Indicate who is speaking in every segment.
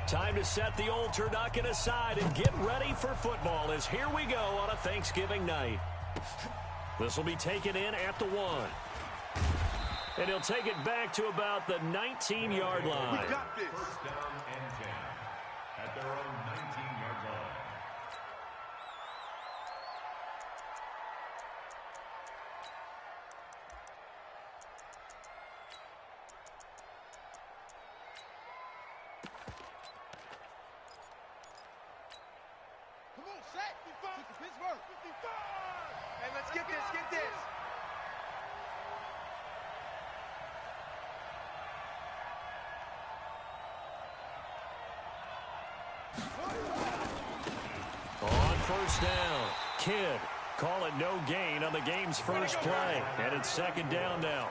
Speaker 1: Time to set the old turducken aside and get ready for football as here we go on a Thanksgiving night. This will be taken in at the 1. And he'll take it back to about the 19-yard line.
Speaker 2: We got this.
Speaker 3: First down and 10 at their own 19-yard line.
Speaker 2: Come on, set. 55. Pittsburgh. 55. Hey, let's get this. Get this.
Speaker 1: On first down, Kidd. Call it no gain on the game's first play. And it's second down now.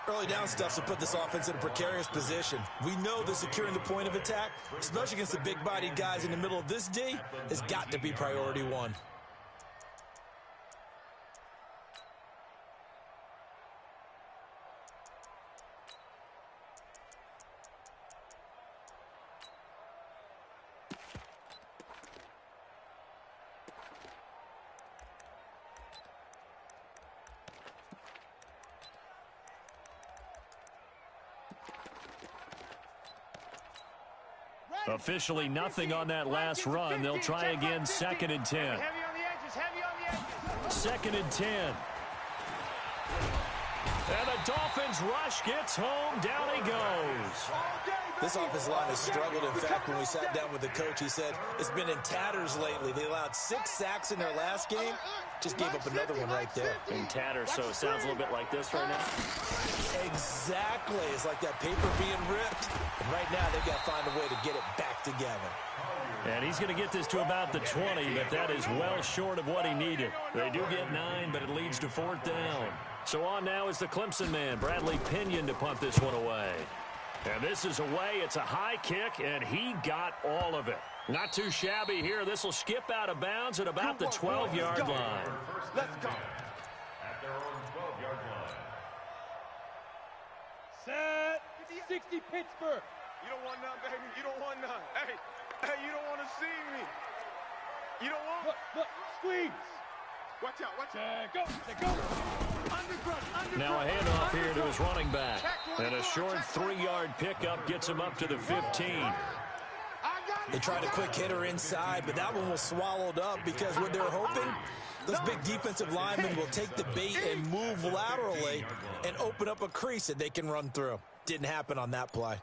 Speaker 4: Early down stuff to put this offense in a precarious position. We know that securing the point of attack, especially against the big-bodied guys in the middle of this D, has got to be priority one.
Speaker 1: Officially nothing on that last run. They'll try again, second and 10.
Speaker 2: Heavy on the edges. Heavy on the edges.
Speaker 1: Second and 10. And the Dolphins rush gets home. Down he goes.
Speaker 4: This offensive line has struggled. In fact, when we sat down with the coach, he said it's been in tatters lately. They allowed 6 sacks in their last game. Just gave up another one right there.
Speaker 1: In tatters, so it sounds a little bit like this right now.
Speaker 4: Exactly. It's like that paper being ripped. And right now, they've got to find a way to get it back together.
Speaker 1: And he's going to get this to about the 20, but that is well short of what he needed. They do get 9, but it leads to 4th down. So on now is the Clemson man, Bradley Pinion, to punt this one away. And this is away. It's a high kick, and he got all of it. Not too shabby here. This will skip out of bounds at about the 12-yard line.
Speaker 2: Let's go.
Speaker 3: At their own 12-yard line.
Speaker 2: Set. 60 Pittsburgh. You don't want none, baby. You don't want none. Hey, you don't want to see me. You don't want. Look, squeeze. Watch out, watch out. Go.
Speaker 1: Now a handoff here to his running back. And a short 3-yard pickup gets him up to the 15.
Speaker 4: They tried a quick hitter inside, but that one was swallowed up because what they're hoping, those big defensive linemen will take the bait and move laterally and open up a crease that they can run through. Didn't happen on that play.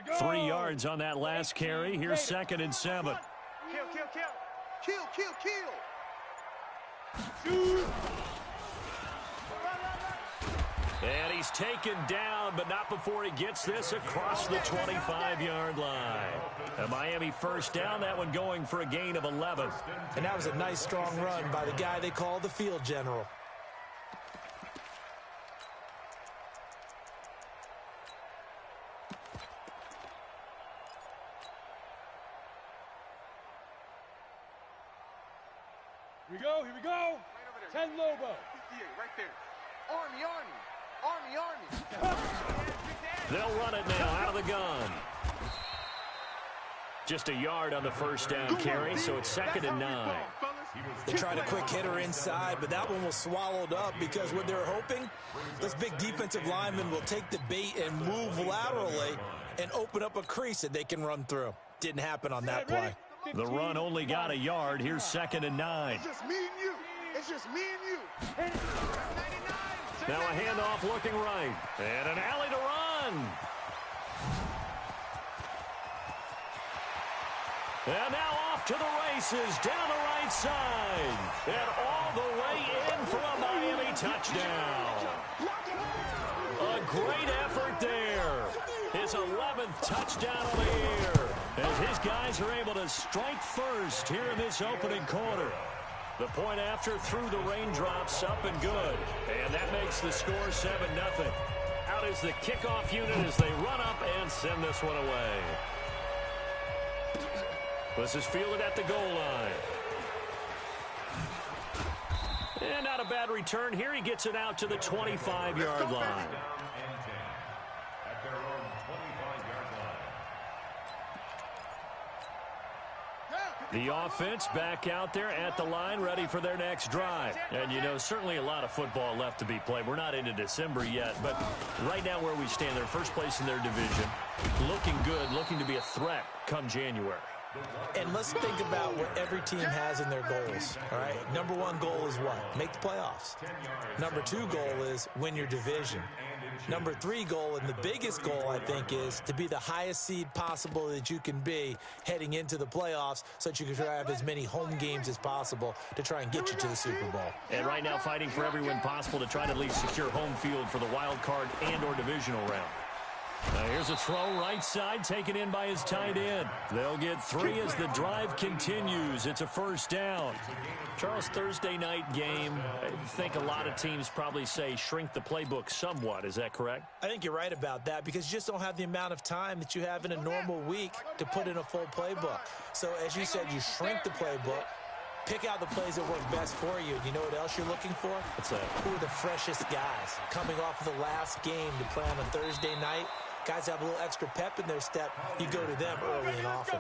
Speaker 2: Go.
Speaker 1: 3 yards on that last carry. Here's second and 7.
Speaker 2: Kill.
Speaker 1: And he's taken down, but not before he gets this across the 25-yard line. A Miami first down, that one going for a gain of 11.
Speaker 4: And that was a nice, strong run by the guy they call the field general.
Speaker 2: Here we go. 10 Lobo. Right there. Army.
Speaker 1: They'll run it now out of the gun. Just a yard on the first down carry, so it's second and 9.
Speaker 4: They tried a quick hitter inside, but that one was swallowed up because what they're hoping, those big defensive linemen will take the bait and move laterally and open up a crease that they can run through. Didn't happen on that play.
Speaker 1: The run only got a yard. Here's second and 9.
Speaker 2: It's just me and you.
Speaker 1: Now a handoff looking right. And an alley to run. And now off to the races down the right side. And all the way in for a Miami touchdown. A great effort there. His 11th touchdown of the year. As his guys are able to strike first here in this opening quarter. The point after through the raindrops up and good. And that makes the score 7-0. Out is the kickoff unit as they run up and send this one away. This is fielded at the goal line. And not a bad return here. He gets it out to the 25-yard line. The offense back out there at the line, ready for their next drive. And, you know, certainly a lot of football left to be played. We're not into December yet, but right now where we stand, they're first place in their division. Looking good, looking to be a threat come January.
Speaker 4: And let's think about what every team has in their goals, all right? Number one goal is what? Make the playoffs. Number two goal is win your division. Number three goal, and the biggest goal, I think, is to be the highest seed possible that you can be heading into the playoffs so that you can try to have as many home games as possible to try and get you to the Super Bowl.
Speaker 1: And right now fighting for every win possible to try to at least secure home field for the wild card and or divisional round. Now here's a throw right side taken in by his tight end. They'll get 3 as the drive continues. It's a first down. Charles, Thursday night game, I think a lot of teams probably say shrink the playbook somewhat. Is that correct?
Speaker 4: I think you're right about that because you just don't have the amount of time that you have in a normal week to put in a full playbook. So as you said, you shrink the playbook. Pick out the plays that work best for you. You know what else you're looking for?
Speaker 1: What's that?
Speaker 4: Who are the freshest guys coming off of the last game to play on a Thursday night? Guys have a little extra pep in their step. You go to them early and often.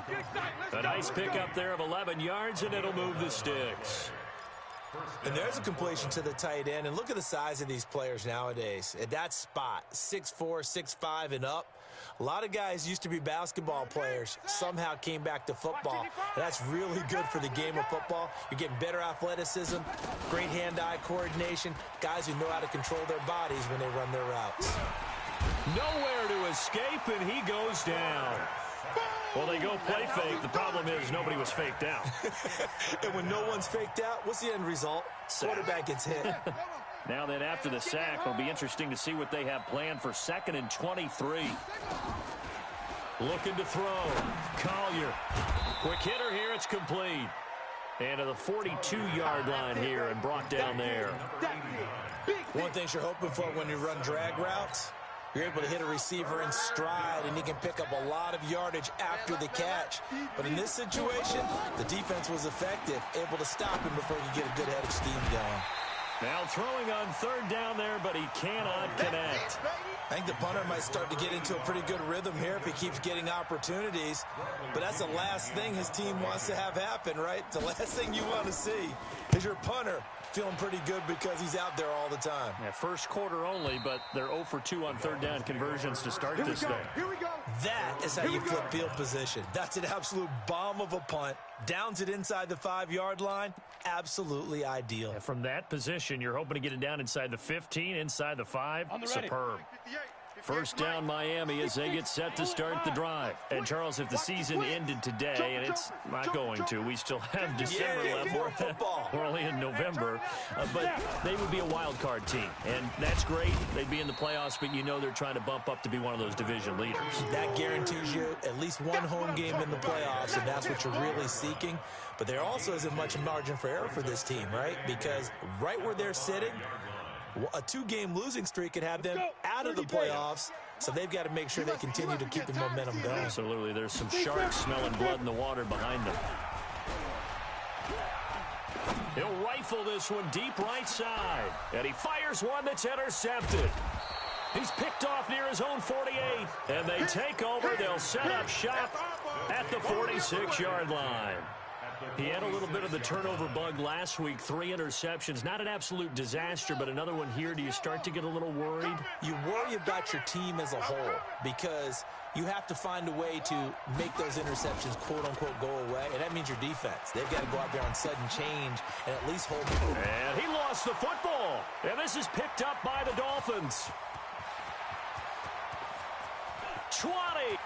Speaker 1: A nice pickup there of 11 yards, and it'll move the sticks.
Speaker 4: And there's a completion to the tight end. And look at the size of these players nowadays. At that spot, 6'4", 6'5", and up. A lot of guys used to be basketball players, somehow came back to football. And that's really good for the game of football. You're getting better athleticism, great hand-eye coordination, guys who know how to control their bodies when they run their routes.
Speaker 1: Nowhere to escape, and he goes down. Well, they go play fake. The problem is nobody was faked out.
Speaker 4: And when no one's faked out, what's the end result? Quarterback gets hit.
Speaker 1: Now then, after the sack, it'll be interesting to see what they have planned for 2nd and 23. Looking to throw. Collier. Quick hitter here. It's complete. And to the 42-yard line here and brought down there.
Speaker 4: One thing you're hoping for when you run drag routes, you're able to hit a receiver in stride, and he can pick up a lot of yardage after the catch. But in this situation, the defense was effective, able to stop him before he could get a good head of steam going.
Speaker 1: Now throwing on 3rd down there, but he cannot connect.
Speaker 4: I think the punter might start to get into a pretty good rhythm here if he keeps getting opportunities. But that's the last thing his team wants to have happen, right? The last thing you want to see is your punter feeling pretty good because he's out there all the time.
Speaker 1: Yeah, first quarter only, but they're 0 for 2 on 3rd down conversions to start this thing.
Speaker 2: Here we go.
Speaker 4: That is how you flip field position. That's an absolute bomb of a punt. Downs it inside the 5-yard line. Absolutely ideal.
Speaker 1: And from that position, you're hoping to get it down inside the 15, inside the 5. Superb. First down Miami as they get set to start the drive. And, Charles, if the season ended today, and it's not going to, we still have December left.
Speaker 4: More football.
Speaker 1: We're only in November. But they would be a wild card team. And that's great. They'd be in the playoffs, but you know they're trying to bump up to be one of those division leaders.
Speaker 4: That guarantees you at least one home game in the playoffs, and that's what you're really seeking. But there also isn't much margin for error for this team, right? Because right where they're sitting, a 2-game losing streak could have them out of the playoffs, so they've got to make sure they continue to keep the momentum going.
Speaker 1: Absolutely. There's some sharks smelling blood in the water behind them. He'll rifle this one deep right side, and he fires one that's intercepted. He's picked off near his own 48, and they take over. They'll set up shop at the 46-yard line. He had a little bit of the turnover bug last week, 3 interceptions. Not an absolute disaster, but another one here. Do you start to get a little worried?
Speaker 4: You worry about your team as a whole because you have to find a way to make those interceptions, quote-unquote, go away, and that means your defense. They've got to go out there on sudden change and at least hold it.
Speaker 1: And he lost the football, and this is picked up by the Dolphins. 20,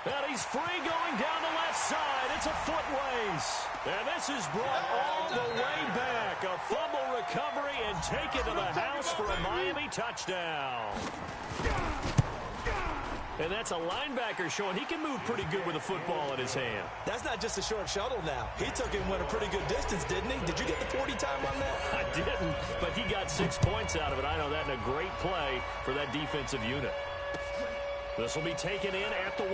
Speaker 1: and he's free going down the left side. It's a foot race. And this is brought all the way back. A fumble recovery and taken to the house for a Miami touchdown. And that's a linebacker showing he can move pretty good with a football in his hand.
Speaker 4: That's not just a short shuttle now. He took it and went a pretty good distance, didn't he? Did you get the 40 time on that?
Speaker 1: I didn't, but he got 6 points out of it. I know that in a great play for that defensive unit. This will be taken in at the 1.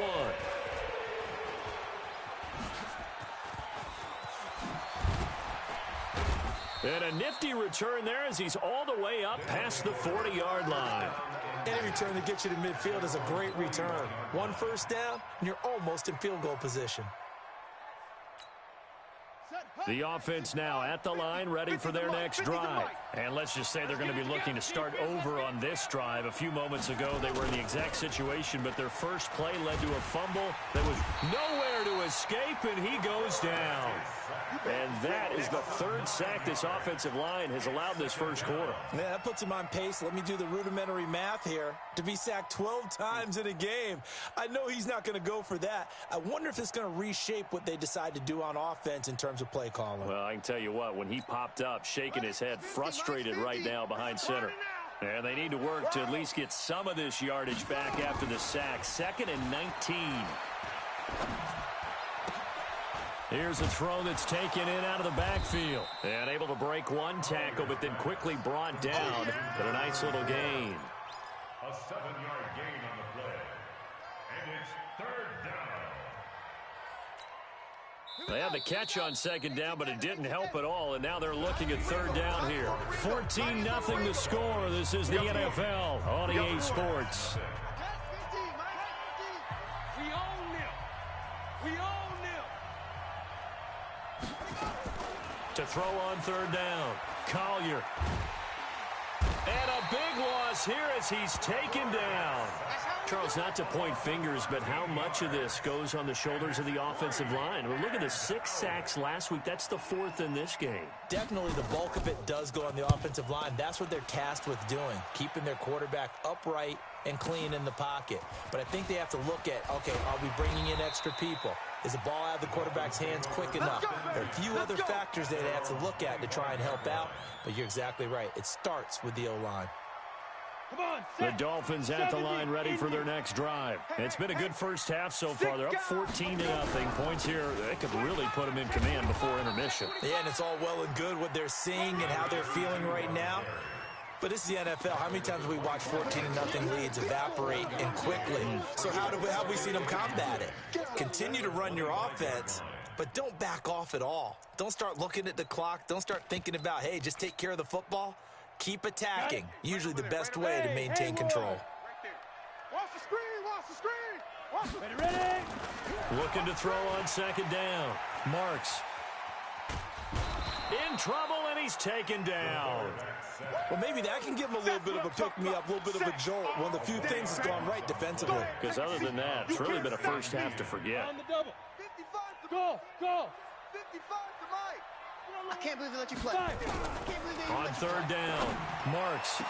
Speaker 1: And a nifty return there as he's all the way up past the 40-yard line.
Speaker 4: Any return that gets you to midfield is a great return. 1 first down, and you're almost in field goal position.
Speaker 1: The offense now at the line, ready for their next drive. And let's just say they're going to be looking to start over on this drive. A few moments ago, they were in the exact situation, but their first play led to a fumble that was nowhere to escape, and he goes down. And that is the 3rd sack this offensive line has allowed this first quarter.
Speaker 4: Yeah, that puts him on pace. Let me do the rudimentary math here. To be sacked 12 times in a game. I know he's not going to go for that. I wonder if it's going to reshape what they decide to do on offense in terms of play calling.
Speaker 1: Well, I can tell you what, when he popped up, shaking his head, frustrated right now behind center. And they need to work to at least get some of this yardage back after the sack. 2nd and 19. Here's a throw that's taken in out of the backfield. And able to break one tackle, but then quickly brought down. But a nice little gain.
Speaker 3: A 7-yard gain on the play. And it's 3rd down.
Speaker 1: They had the catch on 2nd down, but it didn't help at all. And now they're looking at 3rd down here. 14-0 the score. This is the NFL on EA Sports.
Speaker 2: We own them. We own them.
Speaker 1: To throw on 3rd down. Collier. And a big loss here as he's taken down. Charles, not to point fingers, but how much of this goes on the shoulders of the offensive line? Well, look at the 6 sacks last week. That's the 4th in this game.
Speaker 4: Definitely the bulk of it does go on the offensive line. That's what they're tasked with doing, keeping their quarterback upright and clean in the pocket. But I think they have to look at, okay, are we bringing in extra people? Is the ball out of the quarterback's hands quick enough? There are a few other factors that they have to look at to try and help out, but you're exactly right. It starts with the O-line.
Speaker 1: The Dolphins at the line ready for their next drive. It's been a good first half so far. They're up 14-0. Points here, they could really put them in command before intermission.
Speaker 4: Yeah, and it's all well and good what they're seeing and how they're feeling right now. But this is the NFL. How many times have we watched 14-0 leads evaporate and quickly? So how have we seen them combat it? Continue to run your offense, but don't back off at all. Don't start looking at the clock. Don't start thinking about, hey, just take care of the football. Keep attacking. Usually the best way to maintain control.
Speaker 2: Watch the screen. Watch the screen. Ready.
Speaker 1: Looking to throw on 2nd down. Marks. In trouble, and he's taken down.
Speaker 4: Well, maybe that can give him a little bit of a pick-me-up, a little bit of a jolt. One of the few things that's gone right defensively.
Speaker 1: Because other than that, it's really been a first half to forget.
Speaker 2: On the double. 55 to go. 55 to Mike.
Speaker 5: I can't believe they let you play.
Speaker 1: On 3rd down, Marks.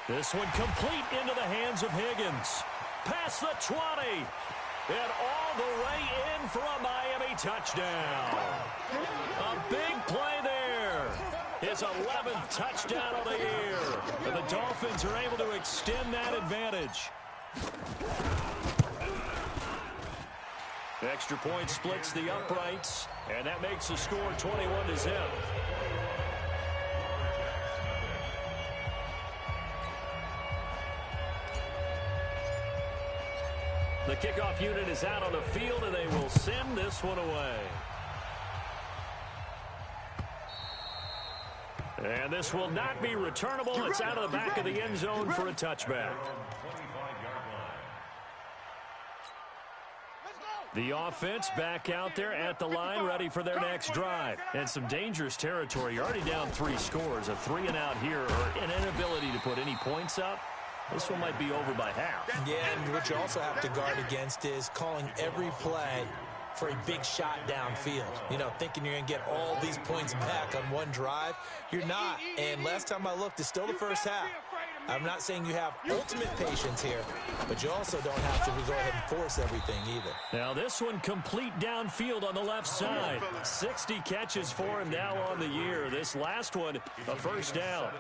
Speaker 1: This one complete into the hands of Higgins. Past the 20. And all the way in for a Miami touchdown. A big play there. His 11th touchdown of the year. And the Dolphins are able to extend that advantage. The extra point splits the uprights, and that makes the score 21-0. The kickoff unit is out on the field, and they will send this one away. And this will not be returnable. It's out of the back of the end zone for a touchback. The offense back out there at the line, ready for their next drive. And some dangerous territory. You're already down 3 scores. A 3-and-out here, or an inability to put any points up. This one might be over by half.
Speaker 4: Yeah, and what you also have to guard against is calling every play for a big shot downfield. You know, thinking you're going to get all these points back on one drive. You're not. And last time I looked, it's still the first half. I'm not saying you have ultimate patience here, but you also don't have to go ahead and force everything either.
Speaker 1: Now this one complete downfield on the left side. 60 catches for him now on the year. This last one, a first down.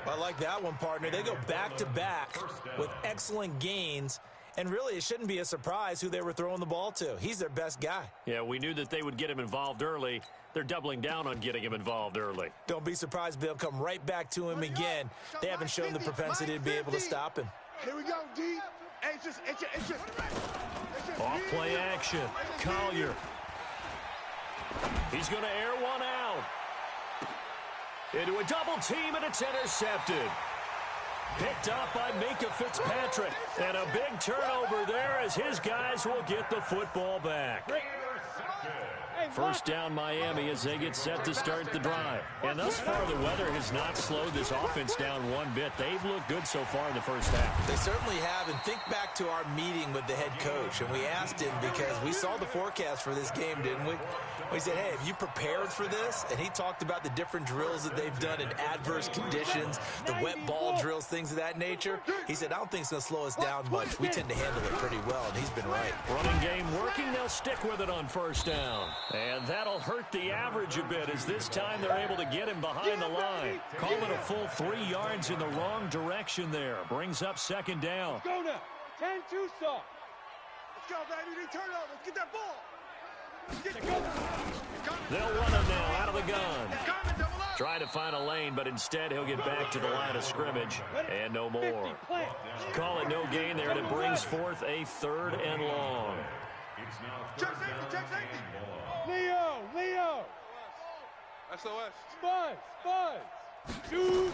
Speaker 4: I like that one, partner. They go back-to-back with excellent gains. And really, it shouldn't be a surprise who they were throwing the ball to. He's their best guy.
Speaker 1: Yeah, we knew that they would get him involved early. They're doubling down on getting him involved early.
Speaker 4: Don't be surprised they'll come right back to him again. They haven't shown the propensity to be able to stop him.
Speaker 2: Here we go, D.
Speaker 1: Off play action. Collier. He's going to air one out. Into a double team, and it's intercepted. Picked up by Minka Fitzpatrick. And a big turnover there as his guys will get the football back. First down Miami as they get set to start the drive. And thus far, the weather has not slowed this offense down one bit. They've looked good so far in the first half.
Speaker 4: They certainly have. And think back to our meeting with the head coach. And we asked him because we saw the forecast for this game, didn't we? We said, hey, have you prepared for this? And he talked about the different drills that they've done in adverse conditions, the wet ball drills, things of that nature. He said, I don't think it's going to slow us down much. We tend to handle it pretty well, and he's been right.
Speaker 1: Running game working. They'll stick with it on first down. And that'll hurt the average a bit as this time they're able to get him behind the line. Call it a full 3 yards in the wrong direction there. Brings up second down.
Speaker 2: Let's go now. 10-2 soft. Let's go, baby. They turn over. Let's get that ball.
Speaker 1: They'll run him now out of the gun. Try to find a lane, but instead he'll get back to the line of scrimmage. And no more. Call it no gain there, and it brings forth a 3rd and long.
Speaker 2: Check safety. Leo. SOS. Spud. Shoot.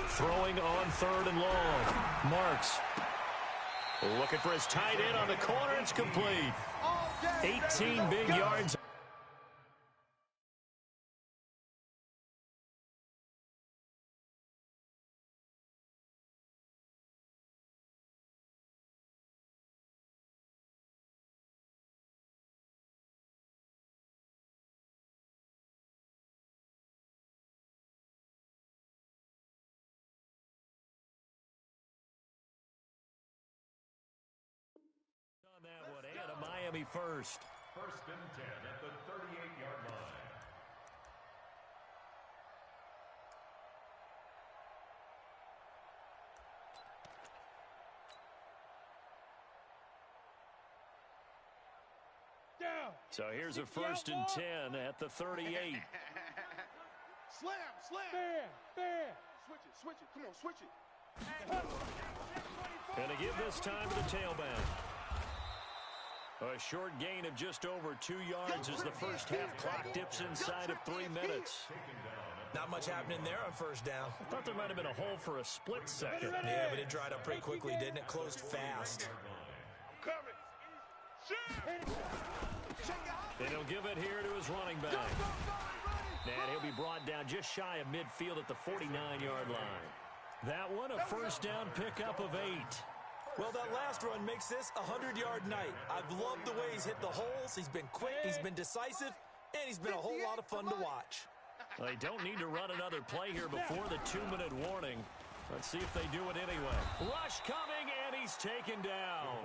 Speaker 1: Throwing on 3rd and long. Marks. Looking for his tight end on the corner. It's complete. 18 big yards. That one, and a Miami first.
Speaker 3: 1st and 10 at the 38-yard line.
Speaker 2: Down.
Speaker 1: So here's a 1st and 10 at the 38.
Speaker 2: Slam. Bam. Switch it. Come on, switch it.
Speaker 1: And to give this time to the tailback. A short gain of just over 2 yards as the first half clock dips inside of 3 minutes.
Speaker 4: Not much happening there on first down.
Speaker 1: I thought there might have been a hole for a split second.
Speaker 4: Yeah, but it dried up pretty quickly, didn't it? Closed fast.
Speaker 1: And he'll give it here to his running back. And he'll be brought down just shy of midfield at the 49-yard line. That one, a first down pickup of 8.
Speaker 4: Well, that last run makes this a 100-yard night. I've loved the way he's hit the holes. He's been quick, he's been decisive, and he's been a whole lot of fun to watch.
Speaker 1: They don't need to run another play here before the 2-minute warning. Let's see if they do it anyway. Rush coming, and he's taken down.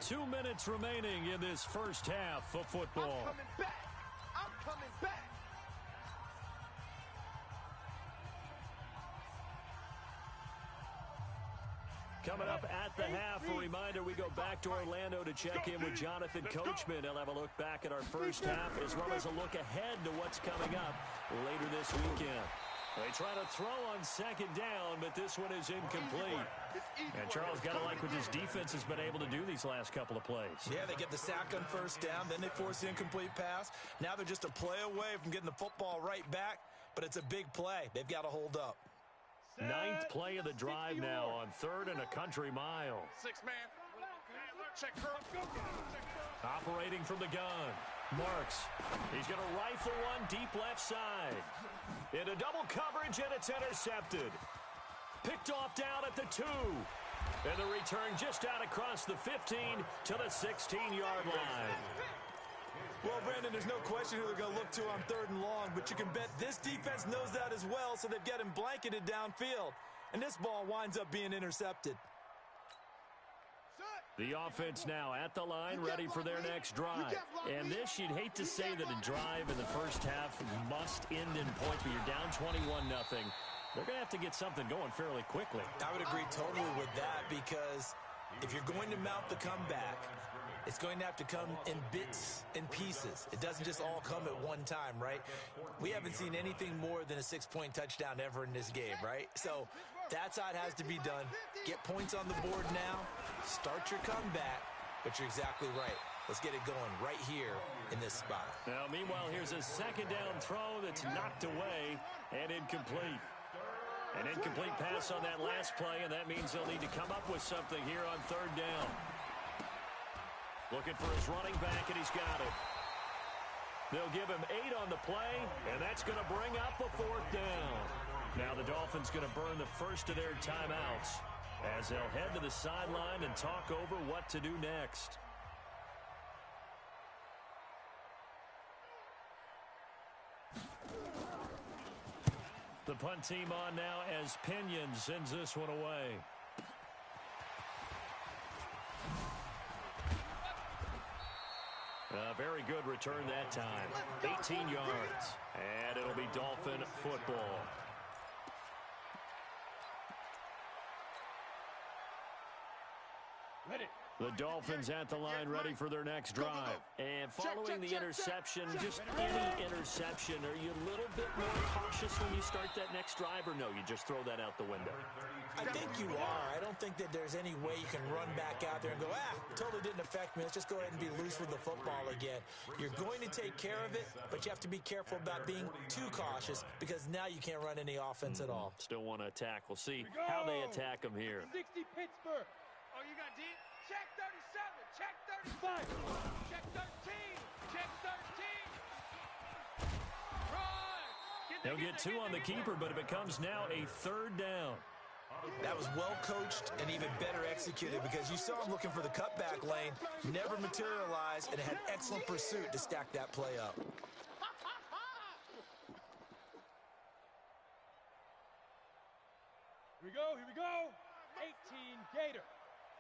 Speaker 1: 2 minutes remaining in this first half of football.
Speaker 2: I'm coming back.
Speaker 1: Coming up at the half, a reminder, we go back to Orlando to check in with Jonathan Coachman. He'll have a look back at our first half as well as a look ahead to what's coming up later this weekend. They try to throw on second down, but this one is incomplete. And Charles, got to like what this defense has been able to do these last couple of plays.
Speaker 4: Yeah, they get the sack on first down, then they force the incomplete pass. Now they're just a play away from getting the football right back, but it's a big play. They've got to hold up.
Speaker 1: 9th play of the drive now on 3rd and a country mile.
Speaker 2: 6-man. Check her.
Speaker 1: Operating from the gun. Marks. He's going to rifle one deep left side. Into double coverage, and it's intercepted. Picked off down at the 2. And the return just out across the 15 to the 16-yard line.
Speaker 4: Well, Brandon, there's no question who they're going to look to on 3rd and long, but you can bet this defense knows that as well, so they've got him blanketed downfield. And this ball winds up being intercepted.
Speaker 1: The offense now at the line, ready for their next drive. And this, you'd hate to say that a drive in the first half must end in points, but you're down 21-0. They're going to have to get something going fairly quickly.
Speaker 4: I would agree totally with that, because if you're going to mount the comeback, It's going to have to come in bits and pieces. It doesn't just all come at one time, right? We haven't seen anything more than a 6-point touchdown ever in this game, right? So that's how it has to be done. Get points on the board now. Start your comeback. But you're exactly right. Let's get it going right here in this spot.
Speaker 1: Now, meanwhile, here's a second down throw that's knocked away and incomplete. An incomplete pass on that last play, and that means they'll need to come up with something here on third down. Looking for his running back, and he's got it. They'll give him 8 on the play, and that's going to bring up a fourth down. Now the Dolphins going to burn the first of their timeouts as they'll head to the sideline and talk over what to do next. The punt team on now as Pinion sends this one away. A very good return that time. 18 yards. And it'll be Dolphin football.
Speaker 2: Ready.
Speaker 1: The Dolphins at the line ready for their next drive. And following the interception, just any interception, are you a little bit more cautious when you start that next drive, or no, you just throw that out the window?
Speaker 4: I think you are. I don't think that there's any way you can run back out there and go, totally didn't affect me. Let's just go ahead and be loose with the football again. You're going to take care of it, but you have to be careful about being too cautious because now you can't run any offense at all.
Speaker 1: Still want to attack. We'll see how they attack them here.
Speaker 2: 60 Pittsburgh. Oh, you got deep? Check 37. Check 35. Check 13. Check 13. Run.
Speaker 1: They'll get 2 on the keeper, but it becomes now a third down.
Speaker 4: That was well coached and even better executed because you saw him looking for the cutback lane, never materialized, and had excellent pursuit to stack that play up.
Speaker 2: Here we go. Here we go. 18 Gator.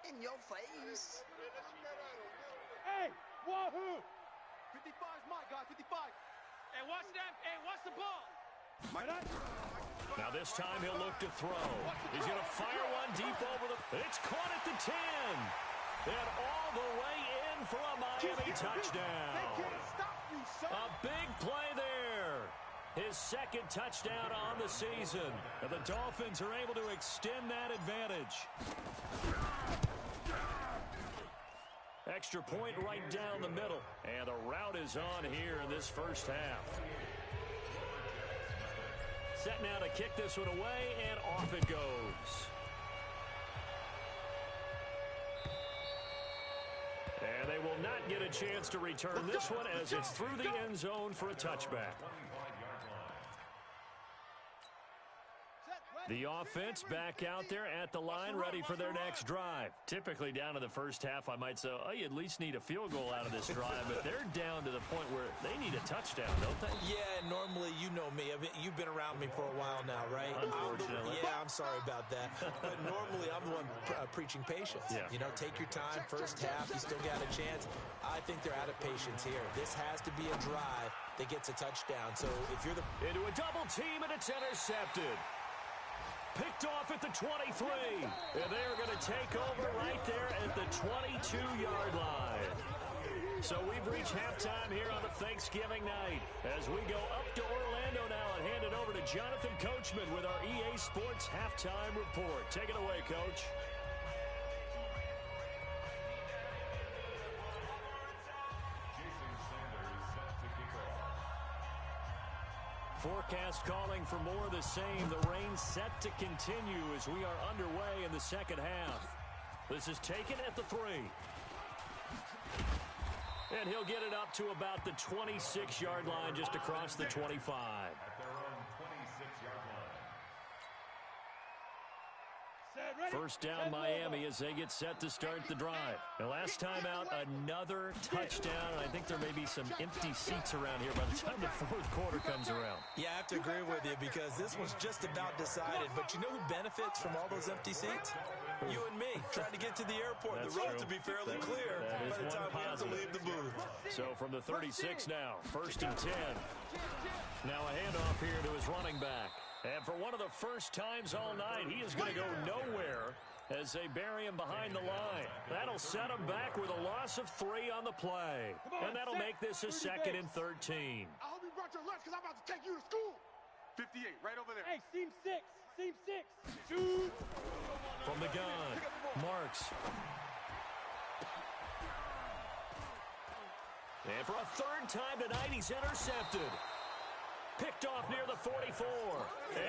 Speaker 5: In your face.
Speaker 2: Hey, wahoo!
Speaker 5: 55 is my guy, 55.
Speaker 2: Hey, watch that. Hey, watch the ball.
Speaker 1: Now this time he'll look to throw. He's going to fire one deep over the... It's caught at the 10. And all the way in for a Miami touchdown.
Speaker 2: They can't stop you, son.
Speaker 1: A big play there. His second touchdown on the season. And the Dolphins are able to extend that advantage. Extra point right down the middle. And the route is on here in this first half. Set now to kick this one away, and off it goes. And they will not get a chance to return this one as it's through the end zone for a touchback. The offense back out there at the line ready for their next drive. Typically down to the first half, I might say, oh, you at least need a field goal out of this drive, but they're down to the point where they need a touchdown, don't they?
Speaker 4: Yeah, normally, you know me. I mean, you've been around me for a while now, right?
Speaker 1: Unfortunately.
Speaker 4: I'm sorry about that. But normally, I'm the one preaching patience.
Speaker 1: Yeah.
Speaker 4: You know, take your time. First half, you still got a chance. I think they're out of patience here. This has to be a drive that gets a touchdown. So if you're the...
Speaker 1: Into a double team, and it's intercepted. Picked off at the 23. And they are going to take over right there at the 22-yard line. So we've reached halftime here on the Thanksgiving night as we go up to Orlando now and hand it over to Jonathan Coachman with our EA Sports Halftime Report. Take it away, Coach. Forecast calling for more of the same. The rain set to continue as we are underway in the second half. This is taken at the 3. And he'll get it up to about the 26-yard line, just across the 25.
Speaker 3: At their own 26-yard line.
Speaker 1: First down Miami as they get set to start the drive. The last time out, another touchdown. I think there may be some empty seats around here by the time the fourth quarter comes around.
Speaker 4: Yeah, I have to agree with you because this one's just about decided. But you know who benefits from all those empty seats? You and me, trying to get to the airport.
Speaker 1: That's
Speaker 4: the road
Speaker 1: true.
Speaker 4: to be fairly clear
Speaker 1: That
Speaker 4: by the
Speaker 1: is
Speaker 4: time
Speaker 1: one
Speaker 4: we have to leave the booth.
Speaker 1: So from the 36 now, 1st and 10. Now a handoff here to his running back. And for one of the first times all night, he is going to go nowhere as they bury him behind the line. That'll set him back with a loss of 3 on the play. And that'll make this a 2nd and 13.
Speaker 2: I hope you brought your lunch because I'm about to take you to school. 58, right over there.
Speaker 6: Hey, seam 6. Seam 6. Shoot.
Speaker 1: From the gun, Marks. And for a 3rd time tonight, he's intercepted. Picked off near the 44.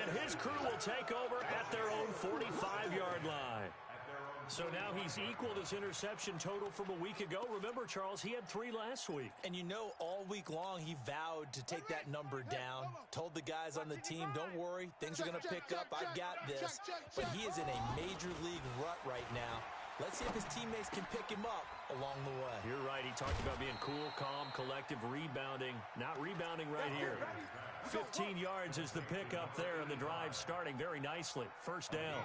Speaker 1: And his crew will take over at their own 45-yard line. So now he's equaled his interception total from a week ago. Remember, Charles, he had 3 last week.
Speaker 4: And you know, all week long he vowed to take that number down. Told the guys on the team, don't worry, things are going to pick up. I've got this. But he is in a major league rut right now. Let's see if his teammates can pick him up along the way.
Speaker 1: You're right. He talked about being cool, calm, collective, rebounding. Not rebounding right here. 15 yards is the pickup there, and the drive starting very nicely. First down.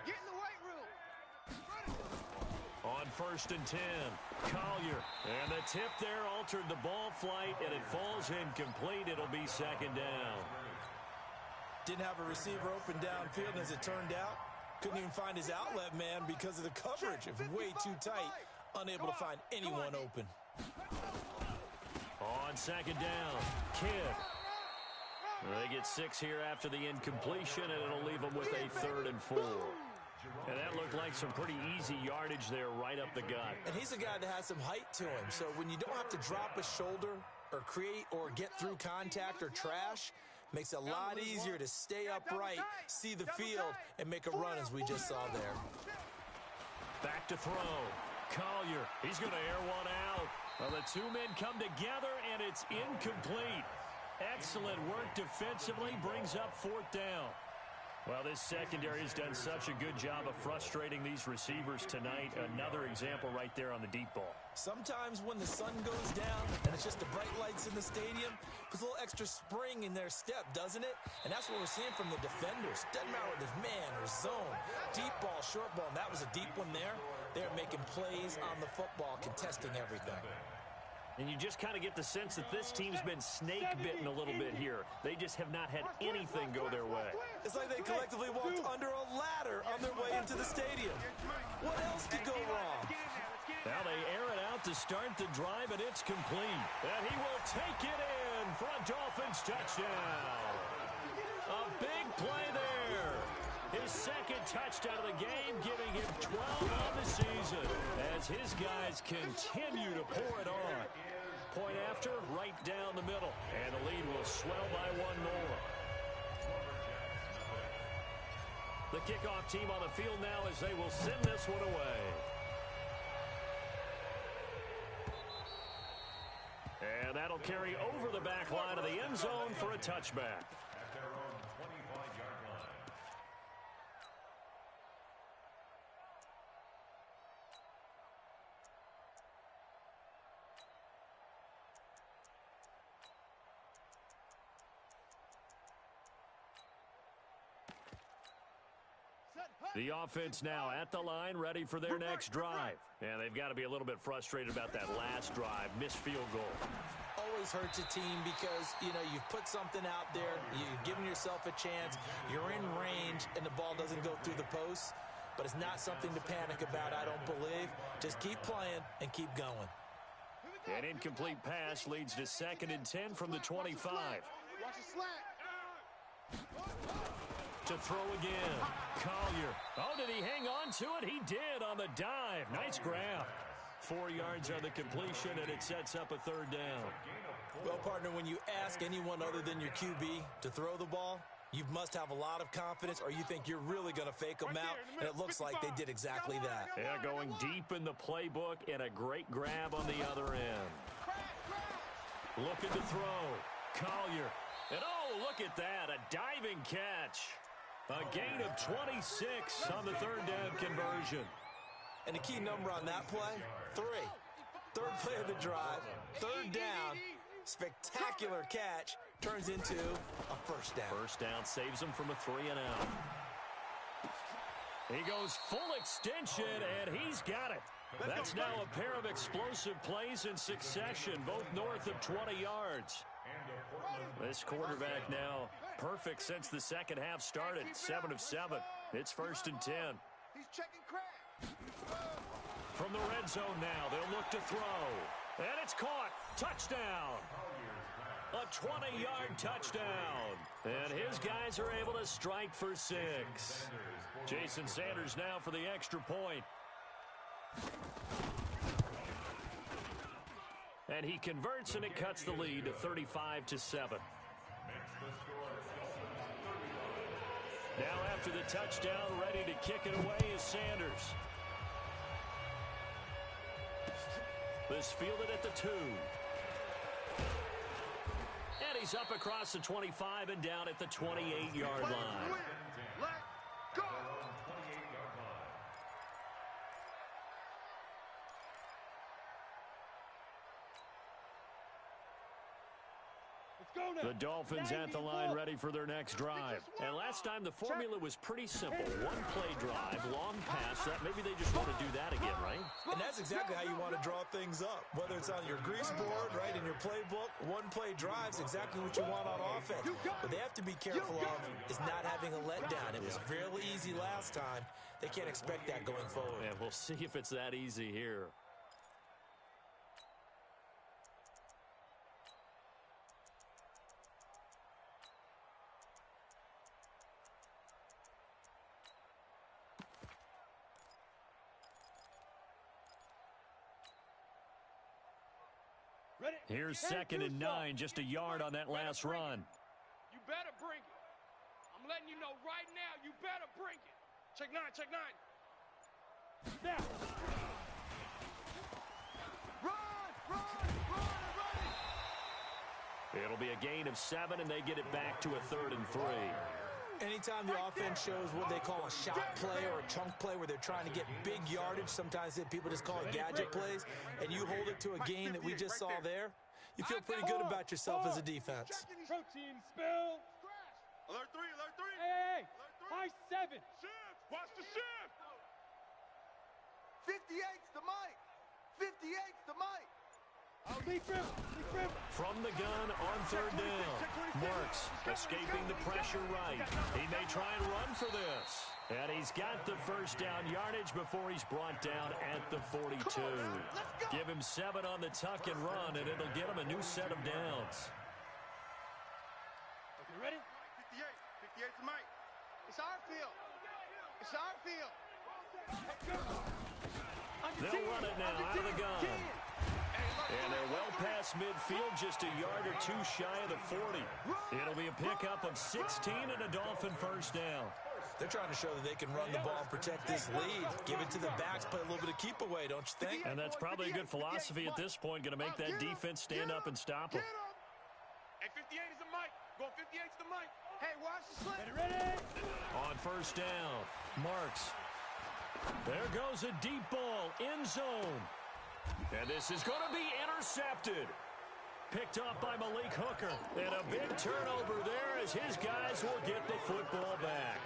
Speaker 5: Get in the weight room.
Speaker 1: On 1st and 10, Collier. And the tip there altered the ball flight, and it falls incomplete. It'll be 2nd down.
Speaker 4: Didn't have a receiver open downfield, and as it turned out, couldn't even find his outlet man because of the coverage. It was way too tight, unable to find anyone open.
Speaker 1: On 2nd down, Kidd. They get 6 here after the incompletion, and it'll leave them with a 3rd and 4. And that looked like some pretty easy yardage there right up the gut.
Speaker 4: And he's a guy that has some height to him, so when you don't have to drop a shoulder or create or get through contact or trash, makes it a lot easier to stay upright, see the field, and make a run as we just saw there.
Speaker 1: Back to throw. Collier, he's going to air one out. Well, the 2 men come together, and it's incomplete. Excellent work defensively, brings up 4th down. Well, this secondary has done such a good job of frustrating these receivers tonight. Another example right there on the deep ball.
Speaker 4: Sometimes when the sun goes down and it's just the bright lights in the stadium, puts a little extra spring in their step, doesn't it? And that's what we're seeing from the defenders. Doesn't matter whether it's man or zone, deep ball, short ball, and that was a deep one there. They're making plays on the football, contesting everything.
Speaker 1: And you just kind of get the sense that this team's been snake-bitten a little bit here. They just have not had anything go their way.
Speaker 4: It's like they collectively walked under a ladder on their way into the stadium. What else could go wrong?
Speaker 1: Now they air it out to start the drive, and it's complete. And he will take it in for a Dolphins touchdown. A big play there. His 2nd touchdown of the game, giving him 12 on the season as his guys continue to pour it on. Point after, right down the middle, and the lead will swell by 1 more. The kickoff team on the field now as they will send this one away. And that'll carry over the back line of the end zone for a touchback.
Speaker 3: At their own 25-yard line.
Speaker 1: The offense now at the line, ready for their next drive. And they've got to be a little bit frustrated about that last drive, missed field goal.
Speaker 4: Always hurts a team because, you know, you've put something out there, you've given yourself a chance, you're in range, and the ball doesn't go through the posts. But it's not something to panic about, I don't believe. Just keep playing and keep going.
Speaker 1: An incomplete pass leads to 2nd and 10 from the 25.
Speaker 2: Watch the slant.
Speaker 1: To throw again, Collier. Oh, did he hang on to it? He did on the dive. Nice grab. 4 yards on the completion, and it sets up a 3rd down.
Speaker 4: Well, partner, when you ask anyone other than your QB to throw the ball, you must have a lot of confidence, or you think you're really going to fake them out, and it looks like they did exactly that.
Speaker 1: Yeah, going deep in the playbook, and a great grab on the other end. Looking to throw. Collier. And oh, look at that, a diving catch. A gain of 26 on the 3rd down conversion.
Speaker 4: And the key number on that play, 3. 3rd play of the drive, 3rd down, spectacular catch, turns into a 1st down.
Speaker 1: 1st down saves him from a 3-and-out. He goes full extension, and he's got it. That's now a pair of explosive plays in succession, both north of 20 yards.
Speaker 3: And a
Speaker 1: This quarterback now perfect since the second half started. 7 of 7. It's 1st and 10.
Speaker 5: He's checking crack.
Speaker 1: From the red zone now, they'll look to throw. And it's caught. Touchdown. A 20-yard touchdown. And his guys are able to strike for 6. Jason Sanders now for the extra point. And he converts, and it cuts the lead to 35-7. Now after the touchdown, ready to kick it away is Sanders. This fielded at the 2. And he's up across the 25 and down at the 28-yard line.
Speaker 5: Let go.
Speaker 1: The Dolphins at the line ready for their next drive. And last time the formula was pretty simple. One play drive, long pass. That maybe they just want to do that again, right?
Speaker 4: And that's exactly how you want to draw things up. Whether it's on your grease board, right, in your playbook, one play drive's exactly what you want on offense. But they have to be careful of is not having a letdown. It was real easy last time. They can't expect that going forward.
Speaker 1: And we'll see if it's that easy here. Here's 2nd and 9, just a yard on that last run.
Speaker 2: You better bring it. I'm letting you know right now, you better bring it. Check 9, check 9.
Speaker 6: Now.
Speaker 5: Run.
Speaker 1: It'll be a gain of 7, and they get it back to a 3rd and 3.
Speaker 4: Anytime the offense shows what they call a shot play or a chunk play where they're trying to get big yardage, sometimes people just call it gadget plays, and you hold it to a gain that we just saw there, you feel pretty good about yourself as a defense.
Speaker 6: Protein spill.
Speaker 2: Alert 3, alert 3.
Speaker 6: Hey. High 7.
Speaker 2: Shift, watch the shift.
Speaker 5: 58's the mic. 58's the mic.
Speaker 6: Lead rim.
Speaker 1: From the gun on 3rd down. Marks escaping the pressure right. He may try and run for this. And he's got the 1st down yardage before he's brought down at the 42. Give him 7 on the tuck and run, and it'll get him a new set of downs.
Speaker 6: Okay, ready?
Speaker 2: 58's the mic.
Speaker 5: It's our field. It's our field.
Speaker 1: They'll run it now out of the gun. And they're well past midfield, just a yard or 2 shy of the 40. It'll be a pickup of 16 and a Dolphin 1st down.
Speaker 4: They're trying to show that they can run the ball and protect this lead. Give it to the backs, play a little bit of keep away, don't you think?
Speaker 1: And that's probably a good philosophy at this point, going to make that defense stand up and stop them.
Speaker 2: Hey, 58 is the mic. Go 58's the mic.
Speaker 5: Hey, watch the slip.
Speaker 6: Ready?
Speaker 1: On 1st down, Marks. There goes a deep ball, end zone. And this is going to be intercepted. Picked up by Malik Hooker. And a big turnover there as his guys will get the football back.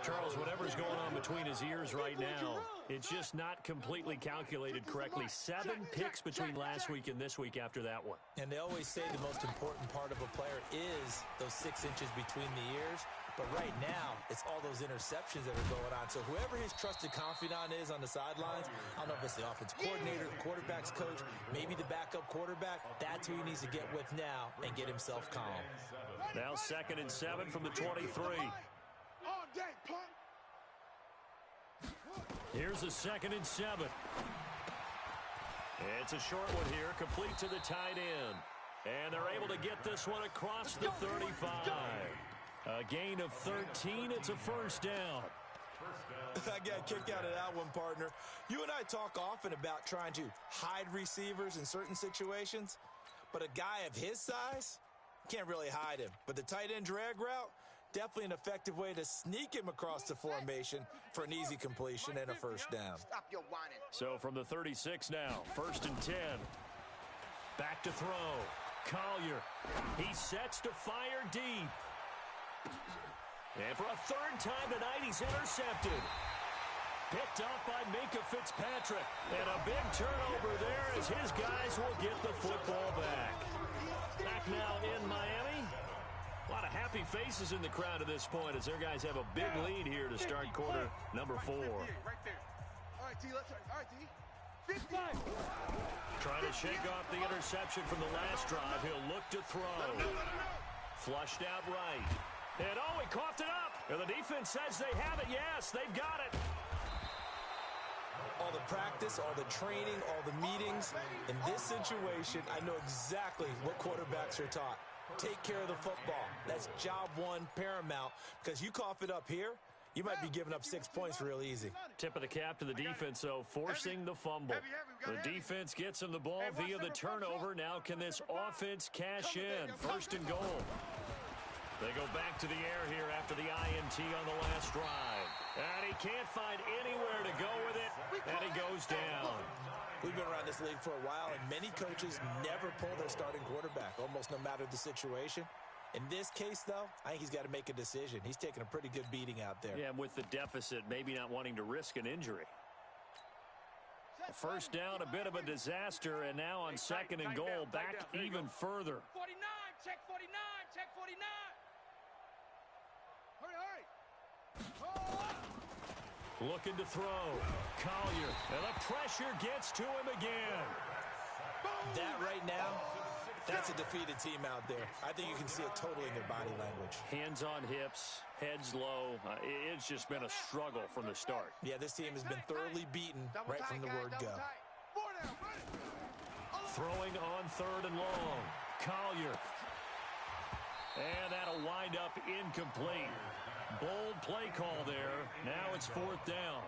Speaker 1: Charles, whatever's going on between his ears right now, it's just not completely calculated correctly. 7 picks between last week and this week after that one.
Speaker 4: And they always say the most important part of a player is those 6 inches between the ears. But right now, it's all those interceptions that are going on. So whoever his trusted confidant is on the sidelines, I don't know if it's the offensive coordinator, the quarterback's coach, maybe the backup quarterback, that's who he needs to get with now and get himself calm.
Speaker 1: Now 2nd and 7 from the 23.
Speaker 2: All day, punk.
Speaker 1: Here's a 2nd and 7. It's a short one here, complete to the tight end. And they're able to get this one across the 35. A gain of 13. It's a 1st down.
Speaker 4: I got kicked out of that one, partner. You and I talk often about trying to hide receivers in certain situations, but a guy of his size can't really hide him. But the tight end drag route, definitely an effective way to sneak him across the formation for an easy completion and a 1st down.
Speaker 5: Stop your whining.
Speaker 1: So from the 36 now, 1st and 10. Back to throw. Collier. He sets to fire deep. And for a 3rd time tonight, he's intercepted. Picked off by Minka Fitzpatrick. And a big turnover there as his guys will get the football back. Back now in Miami. A lot of happy faces in the crowd at this point as their guys have a big lead here to start quarter number 4.
Speaker 5: Right there. All right, D, let's start. All right, D. 55.
Speaker 1: Trying to shake off the interception from the last drive. He'll look to throw. Flushed out right. And oh, he coughed it up. And the defense says they have it. Yes, they've got it.
Speaker 4: All the practice, all the training, all the meetings. In this situation, I know exactly what quarterbacks are taught. Take care of the football. That's job one, paramount. Because you cough it up here, you might be giving up 6 points real easy.
Speaker 1: Tip of the cap to the defense, though, forcing the fumble. The defense gets him the ball via the turnover. Now can this offense cash in? First and goal. They go back to the air here after the INT on the last drive. And he can't find anywhere to go with it, and he goes down.
Speaker 4: We've been around this league for a while, and many coaches never pull their starting quarterback, almost no matter the situation. In this case, though, I think he's got to make a decision. He's taking a pretty good beating out there.
Speaker 1: Yeah, with the deficit, maybe not wanting to risk an injury. First down, a bit of a disaster, and now on second and goal, back even further.
Speaker 6: 49, check 49, check 49.
Speaker 5: Hurry.
Speaker 1: Looking to throw. Collier, and the pressure gets to him again.
Speaker 4: That right now, that's a defeated team out there. I think you can see it totally in their body language.
Speaker 1: Hands on hips, heads low. It's just been a struggle from the start.
Speaker 4: Yeah, this team has been thoroughly beaten right from the word go.
Speaker 1: Throwing on third and long. Collier. And that'll wind up incomplete. Bold play call there. Now it's fourth down.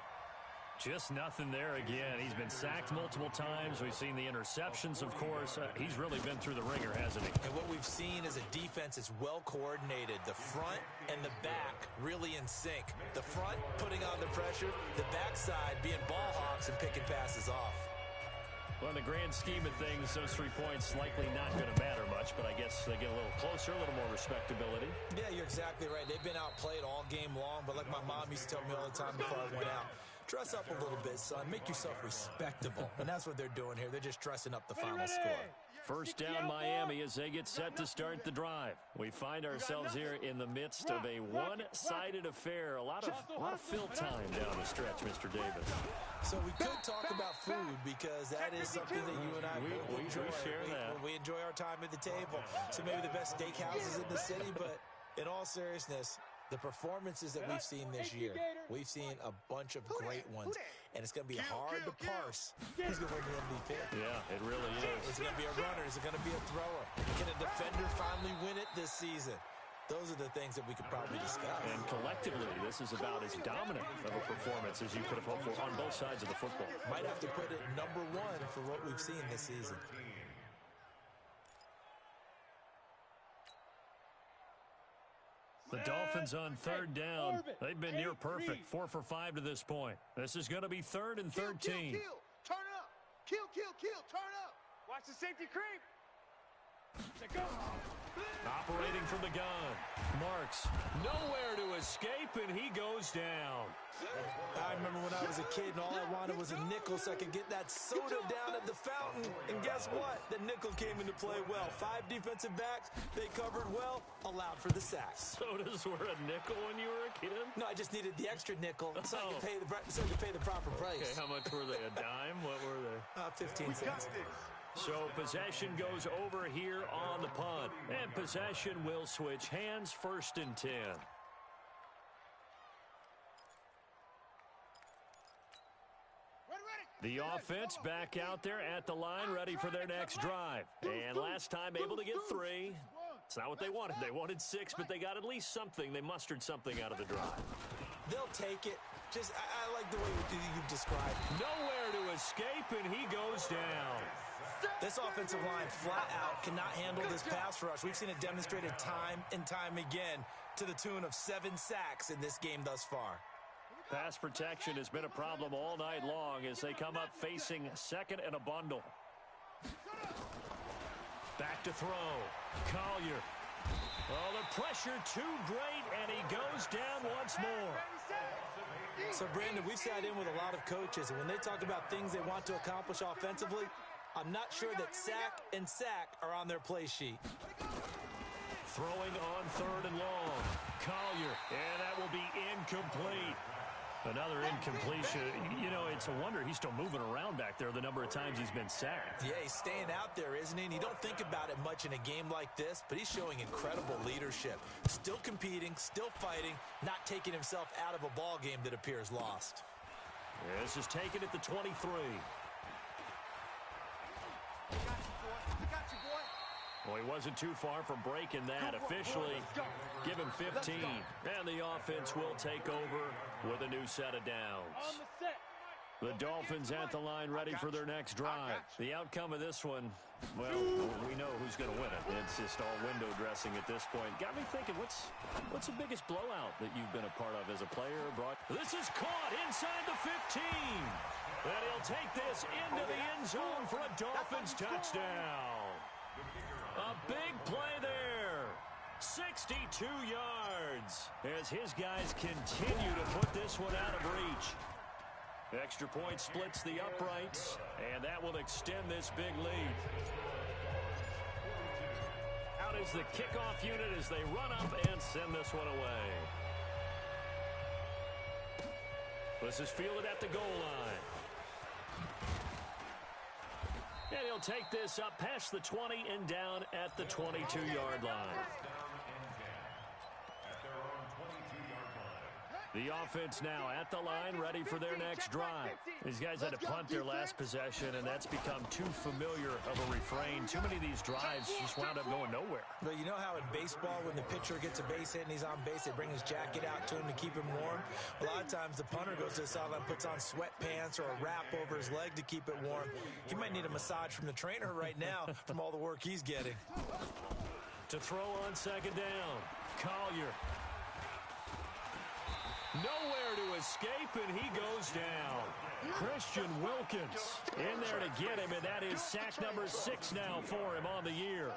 Speaker 1: Just nothing there again. He's been sacked multiple times. We've seen the interceptions, of course. He's really been through the ringer, hasn't he?
Speaker 4: And what we've seen is a defense that's well coordinated. The front and the back really in sync. The front putting on the pressure, the backside being ball hawks and picking passes off.
Speaker 1: Well, in the grand scheme of things, those 3 points likely not going to matter much, but I guess they get a little closer, a little more respectability.
Speaker 4: Yeah, you're exactly right. They've been outplayed all game long, but like my mom used to tell me all the time before I went out, dress up a little bit, son. Make yourself respectable. And that's what they're doing here. They're just dressing up the final score.
Speaker 1: First down, Miami, as they get set to start the drive. We find ourselves here in the midst of a one-sided affair. A lot of fill time down the stretch, Mr. Davis.
Speaker 4: So we could talk about food because that is something that you and I
Speaker 1: we
Speaker 4: enjoy.
Speaker 1: share that.
Speaker 4: We enjoy our time at the table. So maybe the best steakhouses in the city, but in all seriousness, the performances that we've seen this year, we've seen a bunch of great ones, and it's going to be hard to parse who's going to win the MVP.
Speaker 1: Yeah, it really is.
Speaker 4: Is it going to be a runner? Is it going to be a thrower? Can a defender finally win it this season? Those are the things that we could probably discuss.
Speaker 1: And collectively, this is about as dominant of a performance as you could have hoped for on both sides of the football.
Speaker 4: Might have to put it number one for what we've seen this season.
Speaker 1: The Dolphins on third down. They've been near perfect. 4 for 5 to this point. This is going to be 3rd and 13.
Speaker 5: Kill. Turn up. Kill. Turn up.
Speaker 6: Watch the safety creep. Go.
Speaker 1: Operating from the gun. Marks nowhere to escape, and he goes down.
Speaker 4: I remember when I was a kid and all I wanted was a nickel so I could get that soda down at the fountain. And guess what? The nickel came into play well. 5 defensive backs, they covered well, allowed for the sacks.
Speaker 1: Sodas were a nickel when you were a kid?
Speaker 4: No, I just needed the extra nickel so I could pay the proper price.
Speaker 1: Okay, how much were they? A dime? What were they?
Speaker 4: 15 cents.
Speaker 1: So possession goes over here on the punt. And possession will switch hands, 1st and 10. The offense back out there at the line, ready for their next drive. And last time able to get 3. It's not what they wanted. They wanted 6, but they got at least something. They mustered something out of the drive.
Speaker 4: They'll take it. Just, I like the way you described.
Speaker 1: Nowhere to escape, and he goes down.
Speaker 4: This offensive line flat out cannot handle this pass rush. We've seen it demonstrated time and time again to the tune of 7 sacks in this game thus far.
Speaker 1: Pass protection has been a problem all night long as they come up facing 2nd and a bundle. Back to throw. Collier. Oh, the pressure too great, and he goes down once more.
Speaker 4: So, Brandon, we've sat in with a lot of coaches, and when they talk about things they want to accomplish offensively, I'm not sure that sack and sack are on their play sheet.
Speaker 1: Throwing on 3rd and long. Collier, and that will be incomplete. Another incompletion. You know, it's a wonder he's still moving around back there the number of times he's been sacked.
Speaker 4: Yeah, he's staying out there, isn't he? And you don't think about it much in a game like this, but he's showing incredible leadership. Still competing, still fighting, not taking himself out of a ball game that appears lost.
Speaker 1: Yeah, this is taken at the 23. Well, he wasn't too far from breaking that. Officially, give him 15. And the offense will take over with a new set of downs. The Dolphins at the line ready for their next drive. The outcome of this one, well, we know who's going to win it. It's just all window dressing at this point. Got me thinking, what's the biggest blowout that you've been a part of as a player? This is caught inside the 15. And he'll take this into the end zone for a Dolphins touchdown. A big play there. 62 yards as his guys continue to put this one out of reach. Extra point splits the uprights, and that will extend this big lead. Out is the kickoff unit as they run up and send this one away. This is fielded at the goal line. And he'll take this up past the 20 and down at the 22-yard line. The offense now at the line, ready for their next drive. These guys had to punt their last possession, and that's become too familiar of a refrain. Too many of these drives just wound up going nowhere.
Speaker 4: But you know how in baseball, when the pitcher gets a base hit and he's on base, they bring his jacket out to him to keep him warm? A lot of times the punter goes to the sideline, puts on sweatpants or a wrap over his leg to keep it warm. He might need a massage from the trainer right now from all the work he's getting.
Speaker 1: To throw on 2nd down, Collier. Nowhere to escape, and he goes down. Christian Wilkins in there to get him, and that is sack number 6 now for him on the year.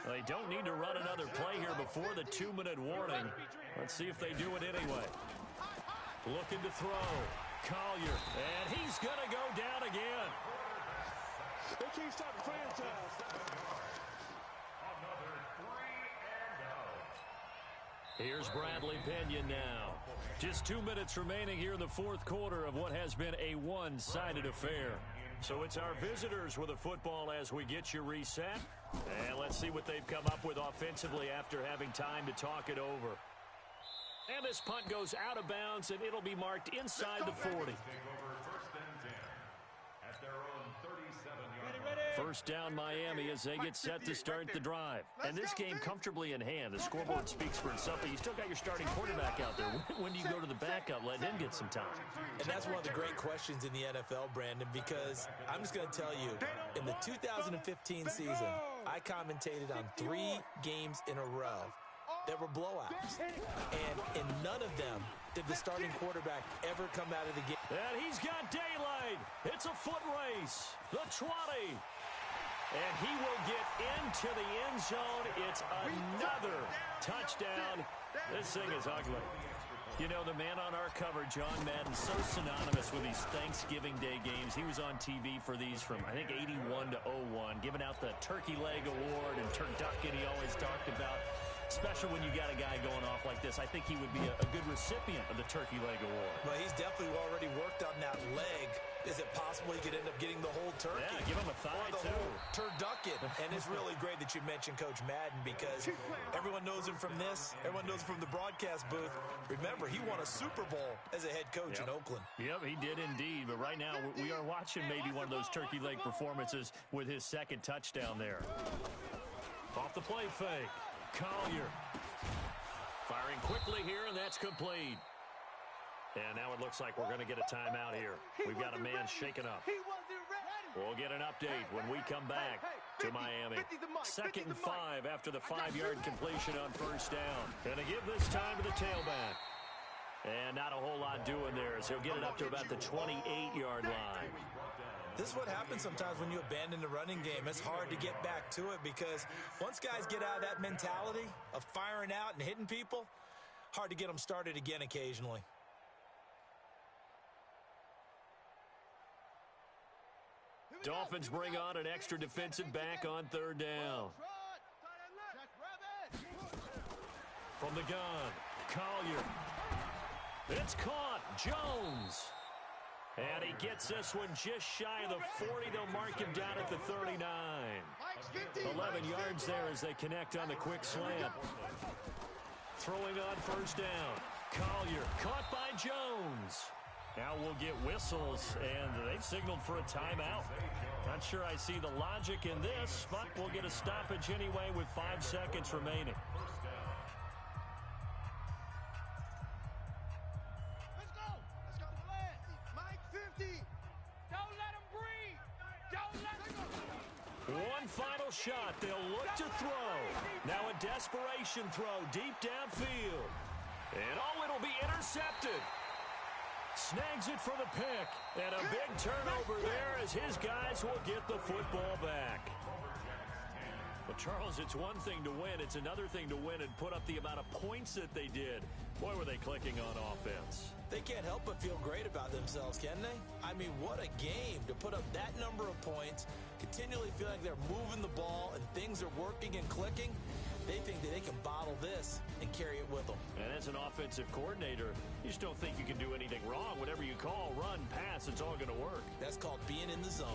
Speaker 1: They don't need to run another play here before the 2-minute warning. Let's see if they do it anyway. Looking to throw. Collier, and he's going to go down again.
Speaker 2: They can't stop the franchise.
Speaker 1: Here's Bradley Pinion now. Just 2 minutes remaining here in the 4th quarter of what has been a one-sided affair. So it's our visitors with a football as we get you reset. And let's see what they've come up with offensively after having time to talk it over. And this punt goes out of bounds, and it'll be marked inside the 40. First down Miami as they get set to start the drive. And this game comfortably in hand. The scoreboard speaks for itself, but you still got your starting quarterback out there. When do you go to the backup? Let him get some time.
Speaker 4: And that's one of the great questions in the NFL, Brandon, because I'm just going to tell you, in the 2015 season, I commentated on 3 games in a row that were blowouts. And in none of them did the starting quarterback ever come out of the game.
Speaker 1: And he's got daylight. It's a foot race. The 20. And he will get into the end zone. It's another touchdown. This thing is ugly. You know, the man on our cover, John Madden, so synonymous with these Thanksgiving Day games. He was on TV for these from, I think, 81 to 01, giving out the Turkey Leg Award and turducken he always talked about. Special when you got a guy going off like this. I think he would be a good recipient of the Turkey Leg Award.
Speaker 4: Well, he's definitely already worked on that leg. Is it possible he could end up getting the whole turkey?
Speaker 1: Yeah, give him a thigh,
Speaker 4: or the
Speaker 1: too.
Speaker 4: whole turducken. And it's really great that you mentioned Coach Madden because everyone knows him from this. Everyone knows him from the broadcast booth. Remember, he won a Super Bowl as a head coach in Oakland.
Speaker 1: Yep, he did indeed. But right now, we are watching maybe one of those turkey leg performances with his 2nd touchdown there. Off the play fake. Collier. Firing quickly here, and that's complete. And now it looks like we're going to get a timeout here. We've got a man shaken up. We'll get an update when we come back to Miami. 2nd and 5 after the 5-yard completion on 1st down. Going to give this time to the tailback. And not a whole lot doing there as he'll get it up to about the 28-yard line.
Speaker 4: This is what happens sometimes when you abandon the running game. It's hard to get back to it because once guys get out of that mentality of firing out and hitting people, hard to get them started again occasionally.
Speaker 1: Dolphins bring on an extra defensive back on third down. From the gun, Collier. It's caught. Jones. And he gets this one just shy of the 40. They'll mark him down at the 39. 11 yards there as they connect on the quick slant. Throwing on first down. Collier caught by Jones. Now we'll get whistles, and they've signaled for a timeout. Not sure I see the logic in this, but we'll get a stoppage anyway with 5 seconds remaining.
Speaker 5: Let's go. Let's go. Mike 50.
Speaker 6: Don't let him breathe. Don't let him.
Speaker 1: One final shot. They'll look to throw. Now a desperation throw deep downfield. And it'll be intercepted. Snags it for the pick. And a big turnover there as his guys will get the football back. But, Charles, it's one thing to win. It's another thing to win and put up the amount of points that they did. Boy, were they clicking on offense.
Speaker 4: They can't help but feel great about themselves, can they? I mean, what a game to put up that number of points, continually feel like they're moving the ball and things are working and clicking. They think that they can bottle this and carry it with them.
Speaker 1: And as an offensive coordinator, you just don't think you can do anything wrong. Whatever you call, run, pass, it's all going to work.
Speaker 4: That's called being in the zone.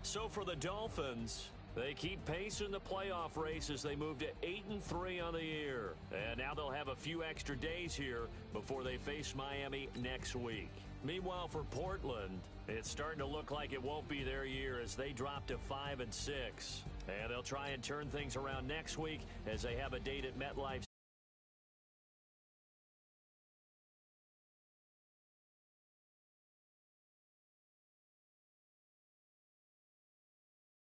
Speaker 1: So for the Dolphins, they keep pace in the playoff race as they move to 8-3 on the year. And now they'll have a few extra days here before they face Miami next week. Meanwhile, for Portland, it's starting to look like it won't be their year as they drop to 5-6. And they'll try and turn things around next week as they have a date at MetLife